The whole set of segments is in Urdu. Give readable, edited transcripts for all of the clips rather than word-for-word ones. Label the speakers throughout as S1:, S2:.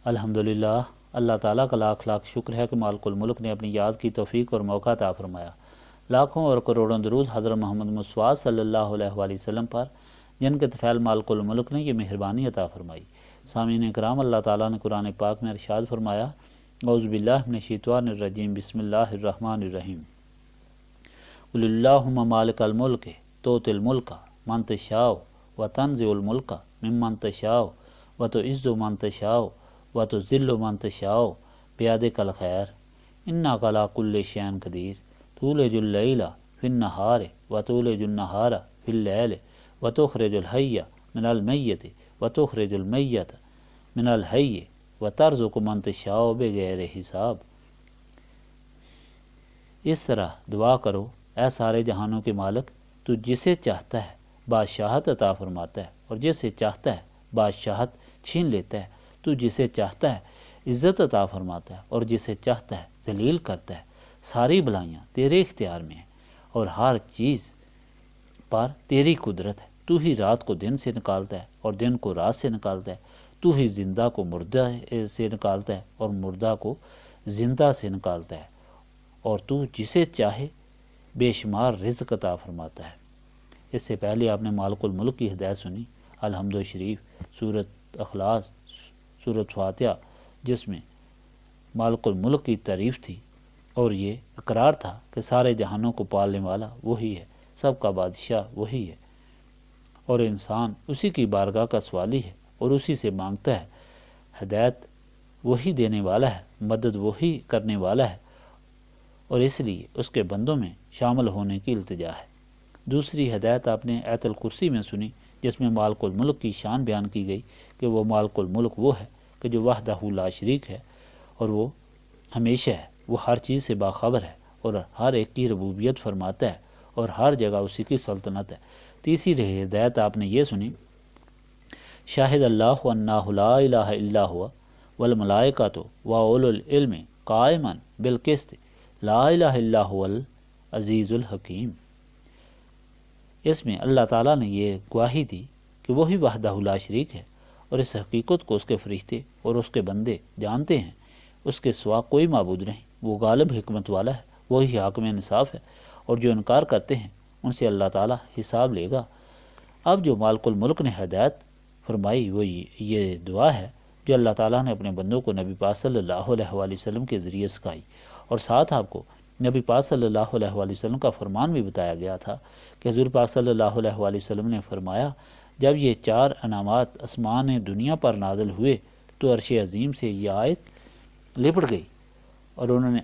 S1: الحمدللہ، اللہ تعالیٰ کا لاکھ لاکھ شکر ہے کہ مالک الملک نے اپنی یاد کی توفیق اور موقع عطا فرمایا۔ لاکھوں اور کروڑوں درود حضرت محمد مصطفیٰ صلی اللہ علیہ وآلہ وسلم پر، جن کے طفیل مالک الملک نے یہ مہربانی عطا فرمائی۔ سامعین کرام، اللہ تعالیٰ نے قرآن پاک میں ارشاد فرمایا، اعوذ باللہ من الشیطان الرجیم، بسم اللہ الرحمن الرحیم، قل اللہم مالک الملک تؤتی الملک من تشاء وتنزع الملک ممن تشاء وتعز من تشاء وتذل من تشاء بیدک الخیر انک علی کل شیء قدیر تولج اللیل فی النہار وتولج النہار فی اللیل وتخرج الحی من المیت وتخرج المیت من الحی وترزق من تشاء بغیر حساب۔ اس طرح دعا کرو، اے سارے جہانوں کے مالک، تو جسے چاہتا ہے بادشاہت عطا فرماتا ہے اور جسے چاہتا ہے بادشاہت چھین لیتا ہے، تو جسے چاہتا ہے عزت عطا فرماتا ہے اور جسے چاہتا ہے ذلیل کرتا ہے۔ ساری بلائیاں تیرے اختیار میں ہیں اور ہر چیز پر تیری قدرت ہے۔ تو ہی رات کو دن سے نکالتا ہے اور دن کو رات سے نکالتا ہے۔ تو ہی زندہ کو مردہ سے نکالتا ہے اور مردہ کو زندہ سے نکالتا ہے، اور تو جسے چاہے بے شمار رزق عطا فرماتا ہے۔ اس سے پہلے آپ نے مالک الملک کی ہدایت سنی، الحمد شریف، سورۃ اخلاص، سورۃ فاتحہ، جس میں مالک الملک کی تعریف تھی اور یہ اقرار تھا کہ سارے جہانوں کو پالنے والا وہی ہے، سب کا بادشاہ وہی ہے، اور انسان اسی کی بارگاہ کا سوالی ہے اور اسی سے مانگتا ہے۔ ہدایت وہی دینے والا ہے، مدد وہی کرنے والا ہے، اور اس لیے اس کے بندوں میں شامل ہونے کی التجا ہے۔ دوسری ہدایت آپ نے آیت الکرسی میں سنی، جس میں مالک الملک کی شان بیان کی گئی کہ وہ مالک الملک وہ ہے کہ جو وحدہ لا شریک ہے اور وہ ہمیشہ ہے، وہ ہر چیز سے باخبر ہے اور ہر ایک کی ربوبیت فرماتا ہے اور ہر جگہ اسی کی سلطنت ہے۔ تیسری ہدایت آپ نے یہ سنی، شاہد اللہ انہ لا الہ الا ہوا والملائکۃ واولو العلم قائما بالقسط لا الہ الا هو العزیز الحکیم۔ اس میں اللہ تعالیٰ نے یہ گواہی دی کہ وہی وحدہ لا شریک ہے، اور اس حقیقت کو اس کے فرشتے اور اس کے بندے جانتے ہیں، اس کے سوا کوئی معبود نہیں، وہ غالب حکمت والا ہے، وہی حاکم انصاف ہے، اور جو انکار کرتے ہیں ان سے اللہ تعالیٰ حساب لے گا۔ اب جو مالک الملک نے ہدایت فرمائی وہ یہ دعا ہے جو اللہ تعالیٰ نے اپنے بندوں کو نبی پاک صلی اللہ علیہ وآلہ وسلم کے ذریعے سکھائی، اور ساتھ آپ کو نبی پاک صلی اللہ علیہ وآلہ وسلم کا فرمان بھی بتایا گیا تھا کہ حضور پاک صلی اللہ علیہ وآلہ وسلم نے فرمایا، جب یہ چار انعامات آسمان دنیا پر نازل ہوئے تو عرش عظیم سے یہ آیت لپٹ گئی، اور انہوں نے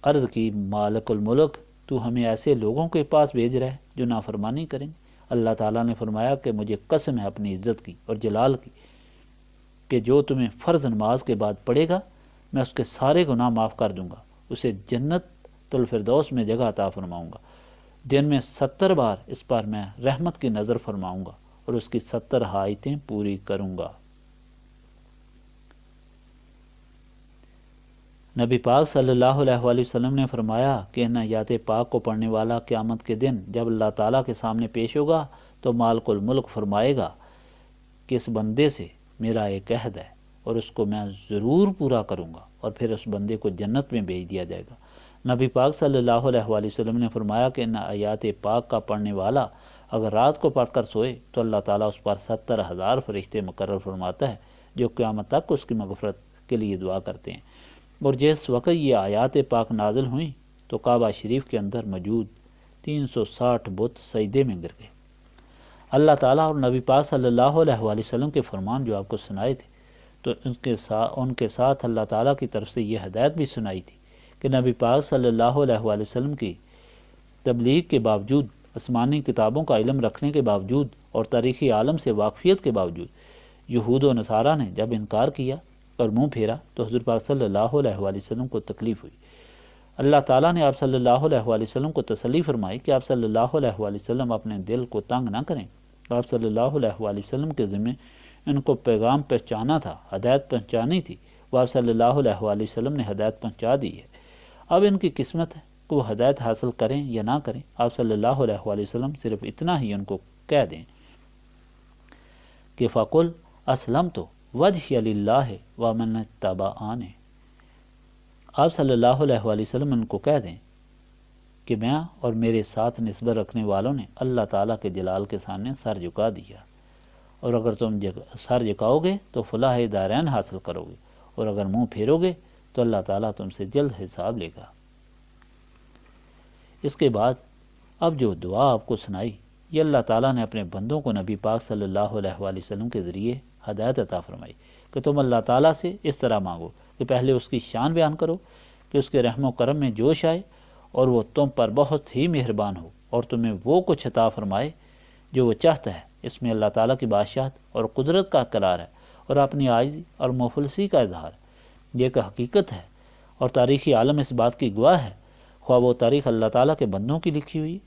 S1: عرض کی، مالک الملک، تو ہمیں ایسے لوگوں کے پاس بھیج رہا ہے جو نافرمانی کریں گے۔ اللہ تعالیٰ نے فرمایا کہ مجھے قسم ہے اپنی عزت کی اور جلال کی کہ جو تمہیں فرض نماز کے بعد پڑھے گا میں اس کے سارے گناہ معاف کر دوں گا، اسے جنت الفردوس میں جگہ عطا فرماؤں گا، دن میں 70 بار اس پر میں رحمت کی نظر فرماؤں گا اور اس کی 70 حاجتیں پوری کروں گا۔ نبی پاک صلی اللہ علیہ وآلہ وسلم نے فرمایا کہ ان آیات پاک کو پڑھنے والا قیامت کے دن جب اللہ تعالیٰ کے سامنے پیش ہوگا تو مالک الملک فرمائے گا کہ اس بندے سے میرا ایک عہد ہے اور اس کو میں ضرور پورا کروں گا، اور پھر اس بندے کو جنت میں بھیج دیا جائے گا۔ نبی پاک صلی اللہ علیہ وآلہ وسلم نے فرمایا کہ ان آیات پاک کا پڑھنے والا اگر رات کو پڑھ کر سوئے تو اللہ تعالیٰ اس پر 70,000 فرشتے مقرر فرماتا ہے جو قیامت تک اس کی مغفرت کے لیے دعا کرتے ہیں۔ اور جس وقت یہ آیات پاک نازل ہوئیں تو کعبہ شریف کے اندر موجود 360 بت سجدے میں گر گئے۔ اللہ تعالیٰ اور نبی پاک صلی اللہ علیہ وآلہ وسلم کے فرمان جو آپ کو سنائے تھے، تو ان کے ساتھ اللہ تعالیٰ کی طرف سے یہ ہدایت بھی سنائی تھی کہ نبی پاک صلی اللہ علیہ وآلہ وسلم کی تبلیغ کے باوجود، آسمانی کتابوں کا علم رکھنے کے باوجود اور تاریخی عالم سے واقفیت کے باوجود یہود و نصارہ نے جب انکار کیا اور منہ پھیرا تو حضور پاک صلی اللہ علیہ وآلہ وسلم کو تکلیف ہوئی۔ اللہ تعالیٰ نے آپ صلی اللہ علیہ وآلہ وسلم کو تسلی فرمائی کہ آپ صلی اللہ علیہ وآلہ وسلم اپنے دل کو تنگ نہ کریں۔ آپ صلی اللہ علیہ وآلہ وسلم کے ذمہ ان کو پیغام پہنچانا تھا، ہدایت پہنچانی تھی، وہ آپ صلی اللہ علیہ وآلہ وسلم نے ہدایت پہنچا دی ہے۔ اب ان کی قسمت ہے کہ وہ ہدایت حاصل کریں یا نہ کریں۔ آپ صلی اللہ علیہ وآلہ وسلم صرف اتنا ہی ان کو کہہ دیں کہ فَقُلْ أَسْلَمْتُ وجہ للہ ومن اتبعانی۔ آپ صلی اللہ علیہ وآلہ وسلم ان کو کہہ دیں کہ میں اور میرے ساتھ نسبت رکھنے والوں نے اللہ تعالیٰ کے جلال کے سامنے سر جھکا دیا، اور اگر تم سر جھکاؤ گے تو فلاح دارین حاصل کرو گے، اور اگر منہ پھیرو گے تو اللہ تعالیٰ تم سے جلد حساب لے گا۔ اس کے بعد اب جو دعا آپ کو سنائی، یہ اللہ تعالیٰ نے اپنے بندوں کو نبی پاک صلی اللہ علیہ وآلہ وسلم کے ذریعے ہدایت عطا فرمائی کہ تم اللہ تعالیٰ سے اس طرح مانگو کہ پہلے اس کی شان بیان کرو کہ اس کے رحم و کرم میں جوش آئے اور وہ تم پر بہت ہی مہربان ہو اور تمہیں وہ کچھ عطا فرمائے جو وہ چاہتا ہے۔ اس میں اللہ تعالیٰ کی بادشاہت اور قدرت کا اقرار ہے اور اپنی عاجزی اور مفلسی کا اظہار ہے۔ یہ ایک حقیقت ہے اور تاریخی عالم اس بات کی گواہ ہے، خواہ وہ تاریخ اللہ تعالیٰ کے بندوں کی لکھی ہوئی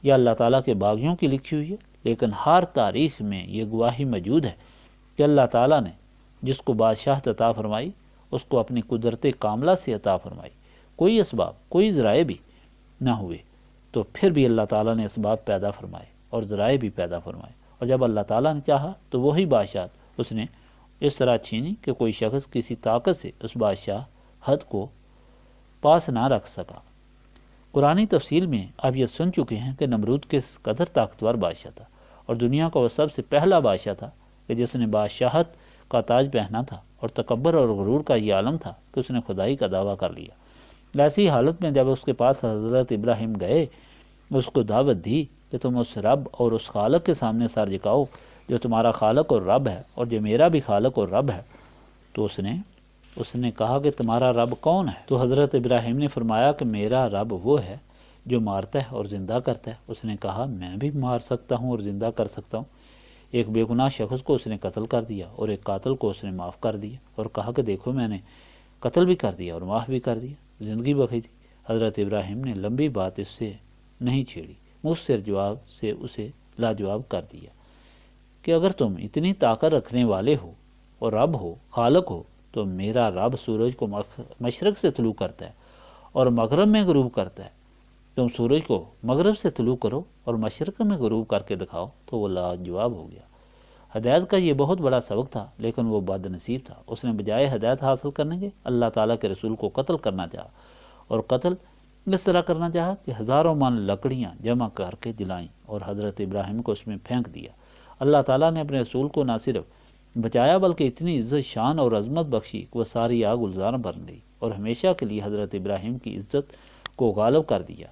S1: یا اللہ تعالیٰ کے باغیوں کی لکھی ہوئی ہے، لیکن ہر تاریخ میں یہ گواہی موجود ہے کہ اللہ تعالیٰ نے جس کو بادشاہت عطا فرمائی اس کو اپنی قدرت کاملہ سے عطا فرمائی، کوئی اسباب کوئی ذرائع بھی نہ ہوئے، تو پھر بھی اللہ تعالیٰ نے اسباب پیدا فرمائے اور ذرائع بھی پیدا فرمائے، اور جب اللہ تعالیٰ نے چاہا تو وہی بادشاہت اس نے اس طرح چھینی کہ کوئی شخص کسی طاقت سے اس بادشاہت کو پاس نہ رکھ سکا۔ قرآنی تفصیل میں آپ یہ سن چکے ہیں کہ نمرود کس قدر طاقتور بادشاہ تھا، اور دنیا کا وہ سب سے پہلا بادشاہ تھا کہ جس نے بادشاہت کا تاج پہنا تھا، اور تکبر اور غرور کا یہ عالم تھا کہ اس نے خدائی کا دعویٰ کر لیا۔ ایسی حالت میں جب اس کے پاس حضرت ابراہیم گئے، اس کو دعوت دی کہ تم اس رب اور اس خالق کے سامنے سر جھکاؤ جو تمہارا خالق اور رب ہے اور جو میرا بھی خالق اور رب ہے، تو اس نے کہا کہ تمہارا رب کون ہے؟ تو حضرت ابراہیم نے فرمایا کہ میرا رب وہ ہے جو مارتا ہے اور زندہ کرتا ہے۔ اس نے کہا میں بھی مار سکتا ہوں اور زندہ کر سکتا ہوں۔ ایک بے گناہ شخص کو اس نے قتل کر دیا اور ایک قاتل کو اس نے معاف کر دیا، اور کہا کہ دیکھو میں نے قتل بھی کر دیا اور معاف بھی کر دیا، زندگی بخشی دی۔ حضرت ابراہیم نے لمبی بات اس سے نہیں چھیڑی، مؤثر جواب سے اسے لاجواب کر دیا کہ اگر تم اتنی طاقت رکھنے والے ہو اور رب ہو، خالق ہو، تو میرا رب سورج کو مشرق سے طلوع کرتا ہے اور مغرب میں غروب کرتا ہے، تم سورج کو مغرب سے طلوع کرو اور مشرق میں غروب کر کے دکھاؤ، تو وہ لاجواب ہو گیا۔ ہدایت کا یہ بہت بڑا سبق تھا، لیکن وہ بد نصیب تھا۔ اس نے بجائے ہدایت حاصل کرنے کے اللہ تعالیٰ کے رسول کو قتل کرنا چاہا، اور قتل اس طرح کرنا چاہا کہ ہزاروں من لکڑیاں جمع کر کے جلائیں اور حضرت ابراہیم کو اس میں پھینک دیا۔ اللہ تعالیٰ نے اپنے رسول کو نہ صرف بچایا بلکہ اتنی عزت شان اور عظمت بخشی کہ وہ ساری آگ گلزار بن گئی اور ہمیشہ کے لیے حضرت ابراہیم کی عزت کو غالب کر دیا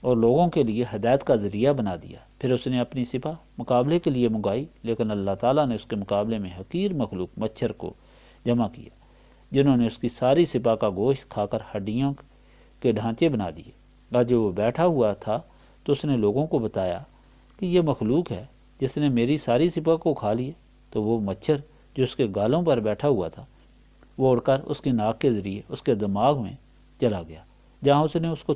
S1: اور لوگوں کے لیے ہدایت کا ذریعہ بنا دیا۔ پھر اس نے اپنی سپاہ مقابلے کے لیے منگائی، لیکن اللہ تعالیٰ نے اس کے مقابلے میں حقیر مخلوق مچھر کو جمع کیا، جنہوں نے اس کی ساری سپاہ کا گوشت کھا کر ہڈیوں کے ڈھانچے بنا دیے۔ آج جو وہ بیٹھا ہوا تھا تو اس نے لوگوں کو بتایا کہ یہ مخلوق ہے جس نے میری ساری سپاہ کو کھا لیا، تو وہ مچھر جو اس کے گالوں پر بیٹھا ہوا تھا وہ اڑ کر اس کی ناک کے ذریعے اس کے دماغ میں چلا گیا، جہاں اس نے اس کو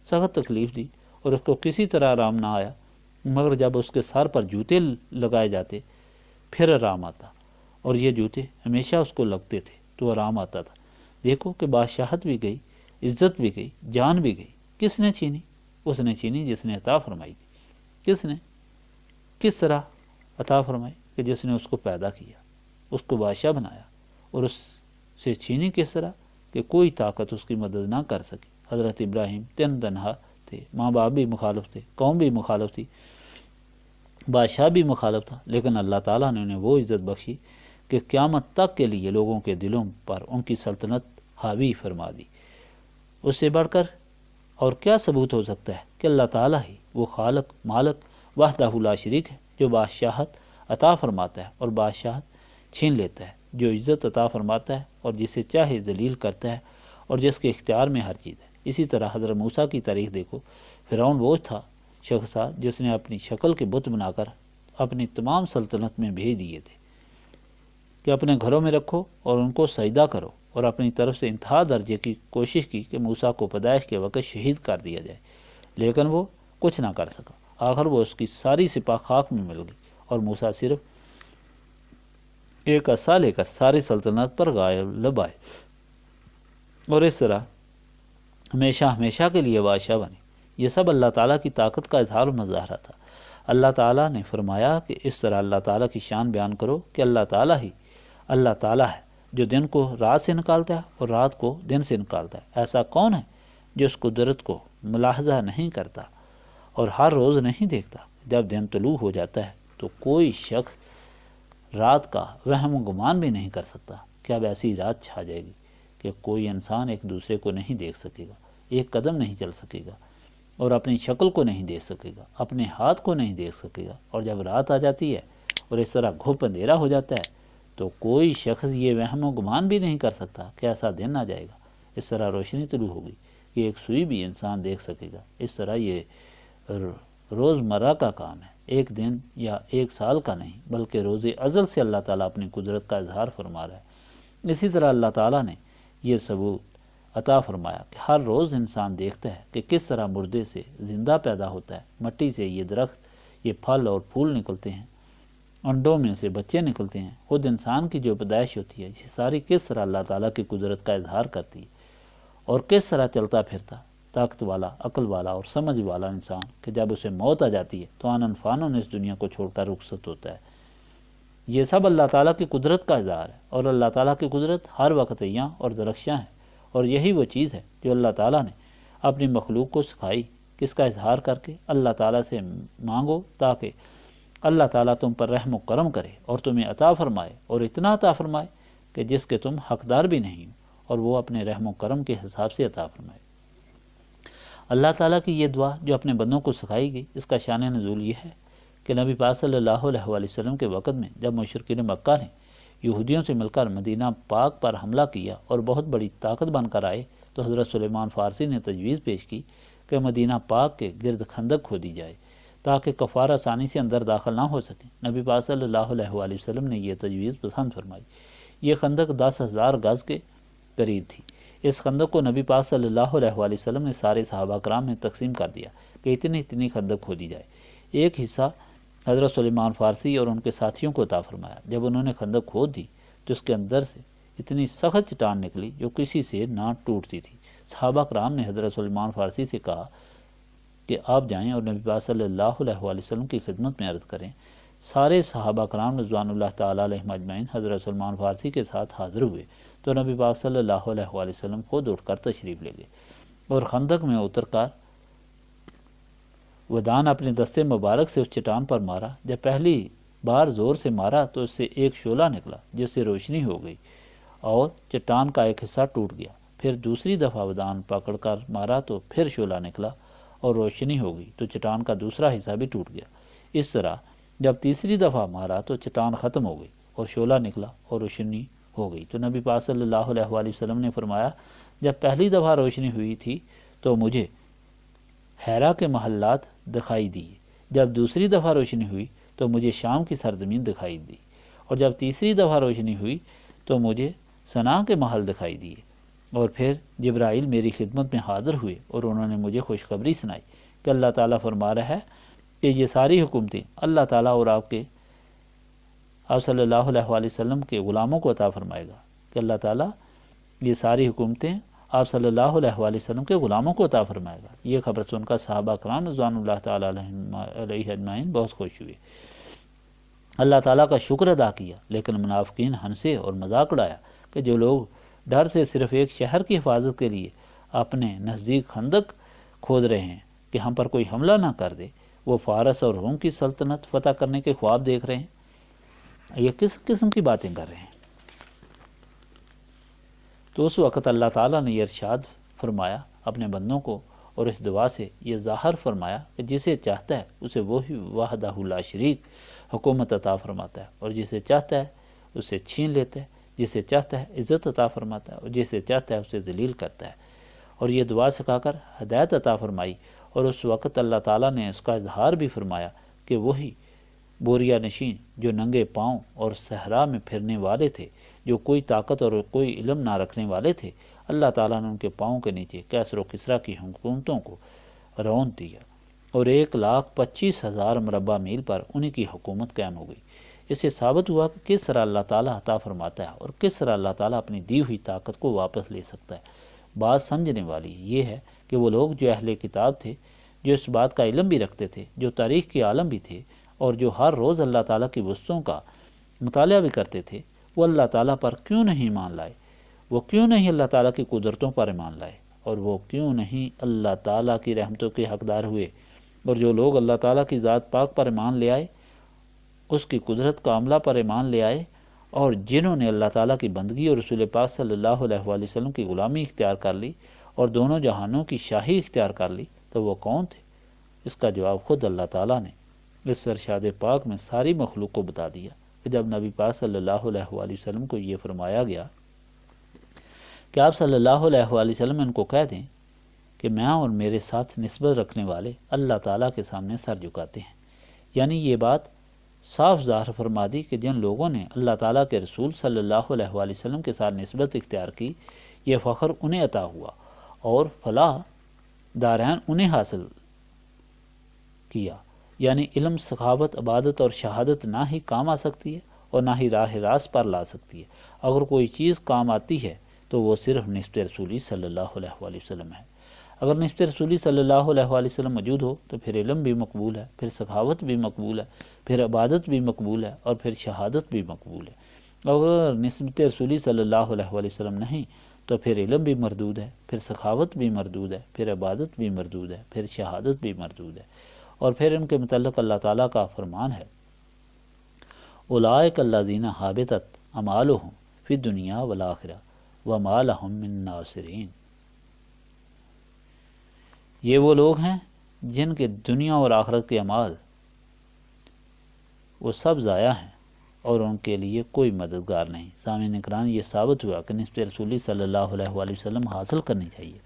S1: سخت تکلیف دی اور اس کو کسی طرح آرام نہ آیا، مگر جب اس کے سر پر جوتے لگائے جاتے پھر آرام آتا، اور یہ جوتے ہمیشہ اس کو لگتے تھے تو آرام آتا تھا۔ دیکھو کہ بادشاہت بھی گئی، عزت بھی گئی، جان بھی گئی، کس نے چھینی؟ اس نے چھینی جس نے عطا فرمائی تھی۔ کس طرح عطا فرمائی؟ کہ جس نے اس کو پیدا کیا، اس کو بادشاہ بنایا، اور اس سے چھینی کس طرح کہ کوئی طاقت اس کی مدد نہ کر سکی۔ حضرت ابراہیم تنہا تھے، ماں باپ بھی مخالف تھے، قوم بھی مخالف تھی، بادشاہ بھی مخالف تھا، لیکن اللہ تعالیٰ نے انہیں وہ عزت بخشی کہ قیامت تک کے لیے لوگوں کے دلوں پر ان کی سلطنت حاوی فرما دی۔ اس سے بڑھ کر اور کیا ثبوت ہو سکتا ہے کہ اللہ تعالیٰ ہی وہ خالق مالک وحدہ لا شریک ہے جو بادشاہت عطا فرماتا ہے اور بادشاہت چھین لیتا ہے، جو عزت عطا فرماتا ہے اور جسے چاہے ذلیل کرتا ہے، اور جس کے اختیار میں ہر چیز ہے۔ اسی طرح حضرت موسیٰ کی تاریخ دیکھو، فرعون وہ تھا شخص جس نے اپنی شکل کے بت بنا کر اپنی تمام سلطنت میں بھیج دیے تھے کہ اپنے گھروں میں رکھو اور ان کو سجدہ کرو، اور اپنی طرف سے انتہا درجے کی کوشش کی کہ موسیٰ کو پیدائش کے وقت شہید کر دیا جائے، لیکن وہ کچھ نہ کر سکا۔ آخر وہ اس کی ساری سپاہ خاک میں مل گئی اور موسیٰ صرف ایک عصا لے کر ساری سلطنت پر غالب آئے، اور اس طرح ہمیشہ کے لیے بادشاہ بنے۔ یہ سب اللہ تعالیٰ کی طاقت کا اظہار و مظاہرہ تھا۔ اللہ تعالیٰ نے فرمایا کہ اس طرح اللہ تعالیٰ کی شان بیان کرو کہ اللہ تعالیٰ ہی اللہ تعالیٰ ہے جو دن کو رات سے نکالتا ہے اور رات کو دن سے نکالتا ہے۔ ایسا کون ہے جو اس قدرت کو ملاحظہ نہیں کرتا اور ہر روز نہیں دیکھتا؟ جب دن طلوع ہو جاتا ہے تو کوئی شخص رات کا وہم و گمان بھی نہیں کر سکتا کہ اب ایسی رات چھا جائے گی کہ کوئی انسان ایک دوسرے کو نہیں دیکھ سکے گا، ایک قدم نہیں چل سکے گا اور اپنی شکل کو نہیں دیکھ سکے گا، اپنے ہاتھ کو نہیں دیکھ سکے گا۔ اور جب رات آ جاتی ہے اور اس طرح گھپ اندھیرا ہو جاتا ہے تو کوئی شخص یہ وہم و گمان بھی نہیں کر سکتا کہ ایسا دن آ جائے گا، اس طرح روشنی طلوع ہوگی کہ ایک سوئی بھی انسان دیکھ سکے گا۔ اس طرح یہ روزمرہ کا کام ہے، ایک دن یا ایک سال کا نہیں، بلکہ روز ازل سے اللہ تعالیٰ اپنی قدرت کا اظہار فرما رہا ہے۔ اسی طرح اللہ تعالیٰ نے یہ ثبوت عطا فرمایا کہ ہر روز انسان دیکھتا ہے کہ کس طرح مردے سے زندہ پیدا ہوتا ہے، مٹی سے یہ درخت، یہ پھل اور پھول نکلتے ہیں، انڈوں میں سے بچے نکلتے ہیں۔ خود انسان کی جو پیدائش ہوتی ہے یہ ساری کس طرح اللہ تعالیٰ کی قدرت کا اظہار کرتی ہے، اور کس طرح چلتا پھرتا طاقت والا، عقل والا اور سمجھ والا انسان کہ جب اسے موت آ جاتی ہے تو آنن فانن اس دنیا کو چھوڑ کر رخصت ہوتا ہے۔ یہ سب اللہ تعالیٰ کی قدرت کا اظہار ہے، اور اللہ تعالیٰ کی قدرت ہر وقت عیاں اور درخشاں ہے، اور یہی وہ چیز ہے جو اللہ تعالیٰ نے اپنی مخلوق کو سکھائی کہ اس کا اظہار کر کے اللہ تعالیٰ سے مانگو تاکہ اللہ تعالیٰ تم پر رحم و کرم کرے اور تمہیں عطا فرمائے، اور اتنا عطا فرمائے کہ جس کے تم حقدار بھی نہیں ہو، اور وہ اپنے رحم و کرم کے حساب سے عطا فرمائے۔ اللہ تعالیٰ کی یہ دعا جو اپنے بندوں کو سکھائی گئی، اس کا شان نزول یہ ہے کہ نبی پاک صلی اللہ علیہ وسلم کے وقت میں جب مشرکین مکہ نے یہودیوں سے مل کر مدینہ پاک پر حملہ کیا اور بہت بڑی طاقت بن کر آئے، تو حضرت سلیمان فارسی نے تجویز پیش کی کہ مدینہ پاک کے گرد خندق کھودی جائے تاکہ کفار آسانی سے اندر داخل نہ ہو سکیں۔ نبی پاک صلی اللہ علیہ وسلم نے یہ تجویز پسند فرمائی۔ یہ خندق 10,000 گز کے قریب تھی۔ اس خندق کو نبی پاک صلی اللہ علیہ وسلم نے سارے صحابہ کرام میں تقسیم کر دیا کہ اتنی خندق کھودی جائے۔ ایک حصہ حضرت سلیمان فارسی اور ان کے ساتھیوں کو عطا فرمایا۔ جب انہوں نے خندق کھود دی تو اس کے اندر سے اتنی سخت چٹان نکلی جو کسی سے نہ ٹوٹتی تھی۔ صحابہ کرام نے حضرت سلیمان فارسی سے کہا کہ آپ جائیں اور نبی پاک صلی اللہ علیہ وسلم کی خدمت میں عرض کریں۔ سارے صحابہ کرام رضوان اللہ تعالیٰ علیہم اجمعین حضرت سلیمان فارسی کے ساتھ حاضر ہوئے تو نبی پاک صلی اللہ علیہ وسلم خود اٹھ کر تشریف لے گئے اور خندق میں اتر کر ودان اپنے دستے مبارک سے اس چٹان پر مارا۔ جب پہلی بار زور سے مارا تو اس سے ایک شعلہ نکلا جس سے روشنی ہو گئی اور چٹان کا ایک حصہ ٹوٹ گیا۔ پھر دوسری دفعہ ودان پکڑ کر مارا تو پھر شعلہ نکلا اور روشنی ہو گئی تو چٹان کا دوسرا حصہ بھی ٹوٹ گیا۔ اس طرح جب تیسری دفعہ مارا تو چٹان ختم ہو گئی اور شعلہ نکلا اور روشنی ہو گئی۔ تو نبی پاک صلی اللہ علیہ وسلم نے فرمایا، جب پہلی دفعہ روشنی ہوئی تھی تو مجھے حیرہ کے محلات دکھائی دیے، جب دوسری دفعہ روشنی ہوئی تو مجھے شام کی سرزمین دکھائی دی، اور جب تیسری دفعہ روشنی ہوئی تو مجھے صنعا کے محل دکھائی دیے۔ اور پھر جبرائیل میری خدمت میں حاضر ہوئے اور انہوں نے مجھے خوشخبری سنائی کہ اللہ تعالیٰ فرما رہا ہے کہ یہ ساری حکومتیں اللہ تعالیٰ اور آپ صلی اللہ علیہ وسلم کے غلاموں کو عطا فرمائے گا، کہ اللہ تعالیٰ یہ ساری حکومتیں آپ صلی اللہ علیہ وسلم کے غلاموں کو عطا فرمائے گا۔ یہ خبر سن کر صحابہ کرام رضوان اللہ تعالیٰ علیہ اجمعین بہت خوش ہوئے، اللہ تعالیٰ کا شکر ادا کیا، لیکن منافقین ہنسے اور مذاق اڑایا کہ جو لوگ ڈر سے صرف ایک شہر کی حفاظت کے لیے اپنے نزدیک خندق کھود رہے ہیں کہ ہم پر کوئی حملہ نہ کر دے، وہ فارس اور روم کی سلطنت فتح کرنے کے خواب دیکھ رہے ہیں۔ یہ کس قسم کی باتیں کر رہے ہیں؟ تو اس وقت اللہ تعالیٰ نے یہ ارشاد فرمایا اپنے بندوں کو، اور اس دعا سے یہ ظاہر فرمایا کہ جسے چاہتا ہے اسے وہی وحدہ لا شریک حکومت عطا فرماتا ہے، اور جسے چاہتا ہے اسے چھین لیتا ہے، جسے چاہتا ہے عزت عطا فرماتا ہے، اور جسے چاہتا ہے اسے ذلیل کرتا ہے۔ اور یہ دعا سکھا کر ہدایت عطا فرمائی، اور اس وقت اللہ تعالیٰ نے اس کا اظہار بھی فرمایا کہ وہی بوریا نشین جو ننگے پاؤں اور صحرا میں پھرنے والے تھے، جو کوئی طاقت اور کوئی علم نہ رکھنے والے تھے، اللہ تعالیٰ نے ان کے پاؤں کے نیچے کیسر و کسریٰ کی حکومتوں کو رون دیا، اور 1,25,000 مربع میل پر انہی کی حکومت قائم ہو گئی۔ اس سے ثابت ہوا کہ کس طرح اللہ تعالیٰ عطا فرماتا ہے اور کس طرح اللہ تعالیٰ اپنی دی ہوئی طاقت کو واپس لے سکتا ہے۔ بات سمجھنے والی یہ ہے کہ وہ لوگ جو اہل کتاب تھے، جو اس بات کا علم بھی رکھتے تھے، جو تاریخ کے عالم بھی تھے، اور جو ہر روز اللہ تعالیٰ کی وصفوں کا مطالعہ بھی کرتے تھے، وہ اللہ تعالیٰ پر کیوں نہیں ایمان لائے؟ وہ کیوں نہیں اللہ تعالیٰ کی قدرتوں پر ایمان لائے؟ اور وہ کیوں نہیں اللہ تعالیٰ کی رحمتوں کے حقدار ہوئے؟ اور جو لوگ اللہ تعالیٰ کی ذات پاک پر ایمان لے آئے، اس کی قدرت کاملہ پر ایمان لے آئے، اور جنہوں نے اللہ تعالیٰ کی بندگی اور رسول پاک صلی اللہ علیہ وآلہ وسلم کی غلامی اختیار کر لی اور دونوں جہانوں کی شاہی اختیار کر لی، تو وہ کون تھے؟ اس کا جواب خود اللہ تعالیٰ نے اس ارشاد پاک میں ساری مخلوق کو بتا دیا کہ جب نبی پاک صلی اللہ علیہ وآلہ وسلم کو یہ فرمایا گیا کہ آپ صلی اللہ علیہ وآلہ وسلم ان کو کہہ دیں کہ میں اور میرے ساتھ نسبت رکھنے والے اللہ تعالیٰ کے سامنے سر جھکاتے ہیں، یعنی یہ بات صاف ظاہر فرما دی کہ جن لوگوں نے اللہ تعالیٰ کے رسول صلی اللہ علیہ وآلہ وسلم کے ساتھ نسبت اختیار کی، یہ فخر انہیں عطا ہوا اور فلاح دارین انہیں حاصل کیا۔ یعنی علم، سخاوت، عبادت اور شہادت نہ ہی کام آ سکتی ہے اور نہ ہی راہ راست پر لا سکتی ہے۔ اگر کوئی چیز کام آتی ہے تو وہ صرف نسبت رسولی صلی اللہ علیہ وآلہ وسلم ہے۔ اگر نسبت رسولی صلی اللہ علیہ وآلہ وسلم موجود ہو تو پھر علم بھی مقبول ہے، پھر سخاوت بھی مقبول ہے، پھر عبادت بھی مقبول ہے، اور پھر شہادت بھی مقبول ہے۔ اگر نسبت رسولی صلی اللہ علیہ وآلہ وسلم نہیں تو پھر علم بھی مردود ہے، پھر سخاوت بھی مردود ہے، پھر عبادت بھی مردود ہے، پھر شہادت بھی مردود ہے۔ اور پھر ان کے متعلق اللہ تعالیٰ کا فرمان ہے اولئک الذین حبطت اعمالہم فی الدنیا والآخرہ وما لہم من ناصرین۔ یہ وہ لوگ ہیں جن کے دنیا اور آخرت کے اعمال وہ سب ضائع ہیں اور ان کے لیے کوئی مددگار نہیں۔ سامعین اکرام، یہ ثابت ہوا کہ نسبت رسولی صلی اللہ علیہ وآلہ وسلم حاصل کرنی چاہیے۔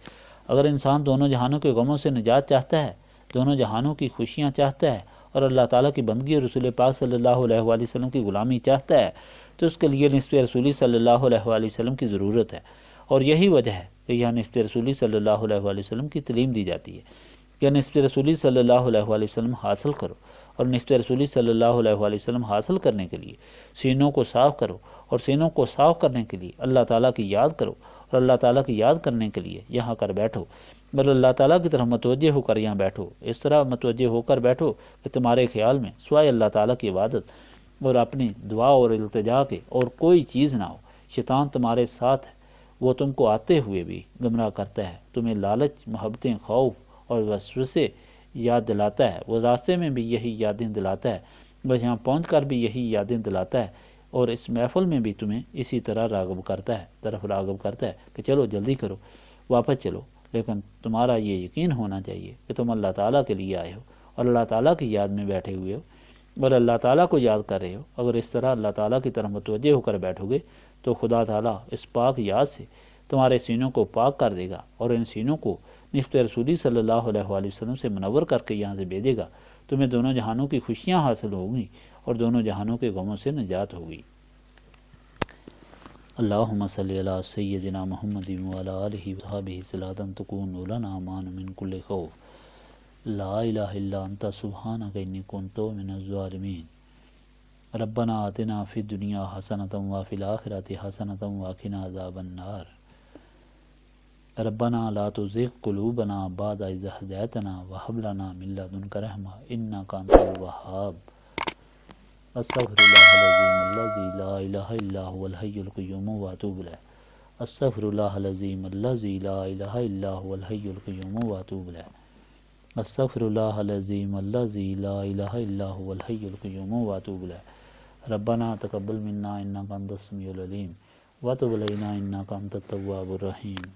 S1: اگر انسان دونوں جہانوں کے غموں سے نجات چاہتا ہے، دونوں جہانوں کی خوشیاں چاہتا ہے اور اللہ تعالیٰ کی بندگی اور رسول پاک صلی اللہ علیہ وآلہ وسلم کی غلامی چاہتا ہے، تو اس کے لیے نسبت رسولی صلی اللہ علیہ وآلہ وسلم کی ضرورت ہے۔ اور یہی وجہ ہے کہ یہاں نسبت رسولی صلی اللہ علیہ وآلہ وسلم کی تعلیم دی جاتی ہے کہ نسبت رسولی صلی اللہ علیہ وآلہ وسلم حاصل کرو، اور نسبت رسولی صلی اللہ علیہ وآلہ وسلم حاصل کرنے کے لیے سینوں کو صاف کرو، اور سینوں کو صاف کرنے کے لیے اللہ تعالیٰ کی یاد کرو، اور اللہ تعالیٰ کی یاد کرنے کے لیے یہاں کر بیٹھو، اور اللہ تعالیٰ کی طرف متوجہ ہو کر یہاں بیٹھو۔ اس طرح متوجہ ہو کر بیٹھو کہ تمہارے خیال میں سوائے اللہ تعالیٰ کی عبادت اور اپنی دعا اور التجا کے اور کوئی چیز نہ ہو۔ شیطان تمہارے ساتھ ہے، وہ تم کو آتے ہوئے بھی گمراہ کرتا ہے، تمہیں لالچ، محبتیں، خوف اور وسوسے یاد دلاتا ہے، وہ راستے میں بھی یہی یادیں دلاتا ہے، بس یہاں پہنچ کر بھی یہی یادیں دلاتا ہے، اور اس محفل میں بھی تمہیں اسی طرح راغب کرتا ہے کہ چلو جلدی کرو، واپس چلو۔ لیکن تمہارا یہ یقین ہونا چاہیے کہ تم اللہ تعالیٰ کے لیے آئے ہو اور اللہ تعالیٰ کی یاد میں بیٹھے ہوئے ہو اور اللہ تعالیٰ کو یاد کر رہے ہو۔ اگر اس طرح اللہ تعالیٰ کی طرف متوجہ ہو کر بیٹھو گے تو خدا تعالیٰ اس پاک یاد سے تمہارے سینوں کو پاک کر دے گا اور ان سینوں کو نسبت رسولی صلی اللہ علیہ وآلہ وسلم سے منور کر کے یہاں سے بھیجے گا۔ تمہیں دونوں جہانوں کی خوشیاں حاصل ہوں گی اور دونوں جہانوں کے غموں سے نجات ہوگی۔ اللہم صلی علی سیدنا محمد وعلی آلہ وصحبہ صلاۃ تکون لنا امان من کل خوف لا الہ الا انت سبحانک انی کنت من الظالمین۔ ربنا آتنا فی الدنیا حسنۃ وفی الآخرۃ حسنۃ وقنا عذاب النار۔ ربنا لا تزغ قلوبنا بعد اذ ہدیتنا وہب لنا من لدنک رحمۃ انک انت الوہاب۔ استغفر اللہ العظیم الذی لا الہ الا هو الحی القیوم واتوب الیہ۔ استغفر اللہ العظیم الذی لا الہ الا هو الحی القیوم واتوب الیہ۔ استغفر اللہ العظیم الذی لا الہ الا هو الحی القیوم واتوب الیہ۔ ربنا تقبل منا انک انت السمیع العلیم وتب علینا انک انت التواب الرحیم۔